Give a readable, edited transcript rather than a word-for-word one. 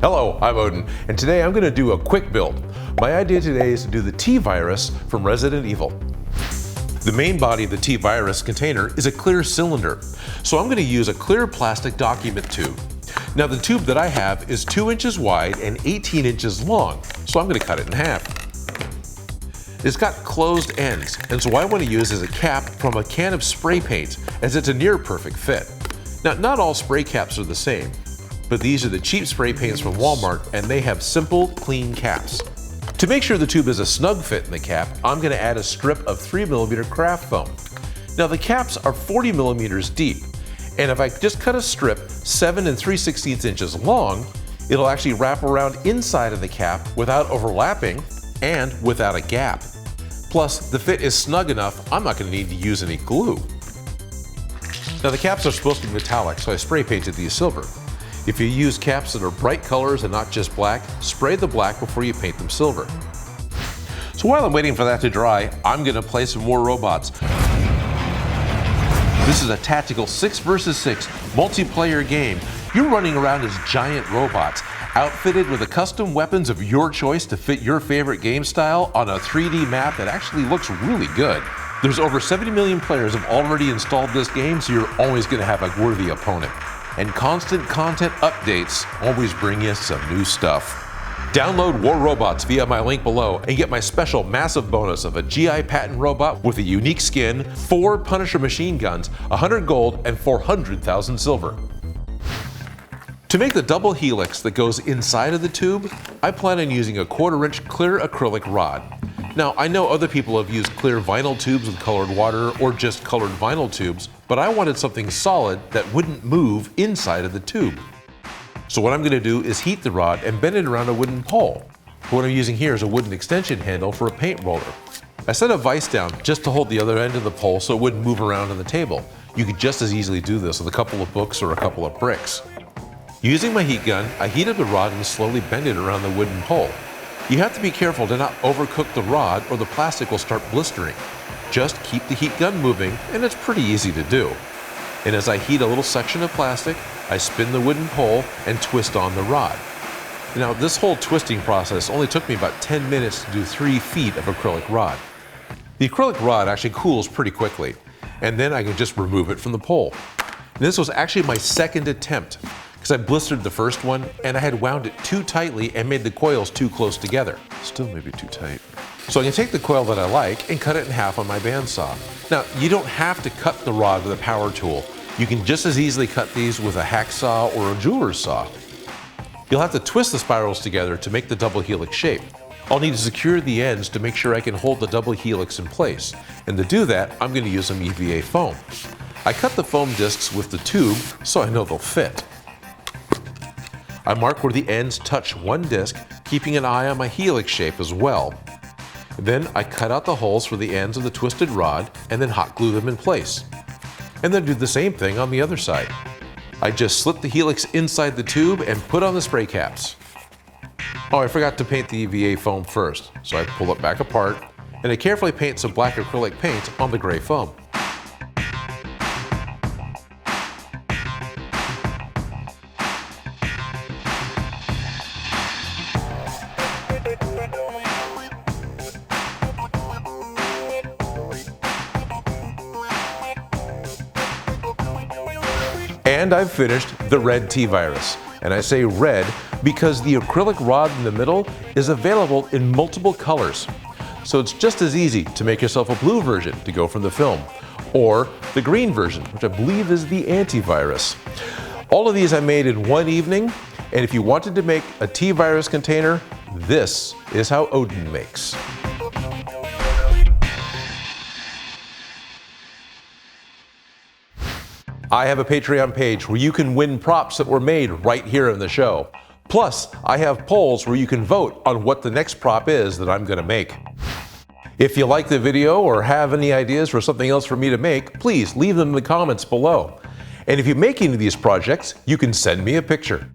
Hello, I'm Odin, and today I'm going to do a quick build. My idea today is to do the T-Virus from Resident Evil. The main body of the T-Virus container is a clear cylinder, so I'm going to use a clear plastic document tube. Now the tube that I have is 2 inches wide and 18 inches long, so I'm going to cut it in half. It's got closed ends, and so what I want to use is a cap from a can of spray paint, as it's a near perfect fit. Now, not all spray caps are the same, but these are the cheap spray paints from Walmart, and they have simple, clean caps. To make sure the tube is a snug fit in the cap, I'm going to add a strip of 3mm craft foam. Now the caps are 40mm deep, and if I just cut a strip 7 3/16 inches long, it'll actually wrap around inside of the cap without overlapping and without a gap. Plus, the fit is snug enough, I'm not going to need to use any glue. Now the caps are supposed to be metallic, so I spray painted these silver. If you use caps that are bright colors and not just black, spray the black before you paint them silver. So while I'm waiting for that to dry, I'm going to play some more robots. This is a tactical 6 vs 6 multiplayer game. You're running around as giant robots, outfitted with the custom weapons of your choice to fit your favorite game style on a 3D map that actually looks really good. There's over 70 million players have already installed this game, so you're always going to have a worthy opponent. And constant content updates always bring you some new stuff. Download War Robots via my link below and get my special massive bonus of a GI patent robot with a unique skin, 4 Punisher machine guns, 100 gold, and 400,000 silver. To make the double helix that goes inside of the tube, I plan on using a 1/4 inch clear acrylic rod. Now, I know other people have used clear vinyl tubes with colored water or just colored vinyl tubes, but I wanted something solid that wouldn't move inside of the tube. So what I'm going to do is heat the rod and bend it around a wooden pole. What I'm using here is a wooden extension handle for a paint roller. I set a vise down just to hold the other end of the pole so it wouldn't move around on the table. You could just as easily do this with a couple of books or a couple of bricks. Using my heat gun, I heated the rod and slowly bend it around the wooden pole. You have to be careful to not overcook the rod or the plastic will start blistering. Just keep the heat gun moving and it's pretty easy to do. And as I heat a little section of plastic, I spin the wooden pole and twist on the rod. Now this whole twisting process only took me about 10 minutes to do 3 feet of acrylic rod. The acrylic rod actually cools pretty quickly, and then I can just remove it from the pole. And this was actually my second attempt, because I blistered the first one and I had wound it too tightly and made the coils too close together. Still maybe too tight. So I can take the coil that I like and cut it in half on my bandsaw. Now, you don't have to cut the rod with a power tool. You can just as easily cut these with a hacksaw or a jeweler's saw. You'll have to twist the spirals together to make the double helix shape. I'll need to secure the ends to make sure I can hold the double helix in place. And to do that, I'm going to use some EVA foam. I cut the foam discs with the tube so I know they'll fit. I mark where the ends touch one disc, keeping an eye on my helix shape as well. Then I cut out the holes for the ends of the twisted rod and then hot glue them in place. And then do the same thing on the other side. I just slip the helix inside the tube and put on the spray caps. Oh, I forgot to paint the EVA foam first, so I pull it back apart and I carefully paint some black acrylic paint on the gray foam. And I've finished the red T-Virus. And I say red because the acrylic rod in the middle is available in multiple colors. So it's just as easy to make yourself a blue version to go from the film, or the green version, which I believe is the antivirus. All of these I made in one evening, and if you wanted to make a T-Virus container, this is how Odin makes. I have a Patreon page where you can win props that were made right here in the show. Plus, I have polls where you can vote on what the next prop is that I'm going to make. If you like the video or have any ideas for something else for me to make, please leave them in the comments below. And if you make any of these projects, you can send me a picture.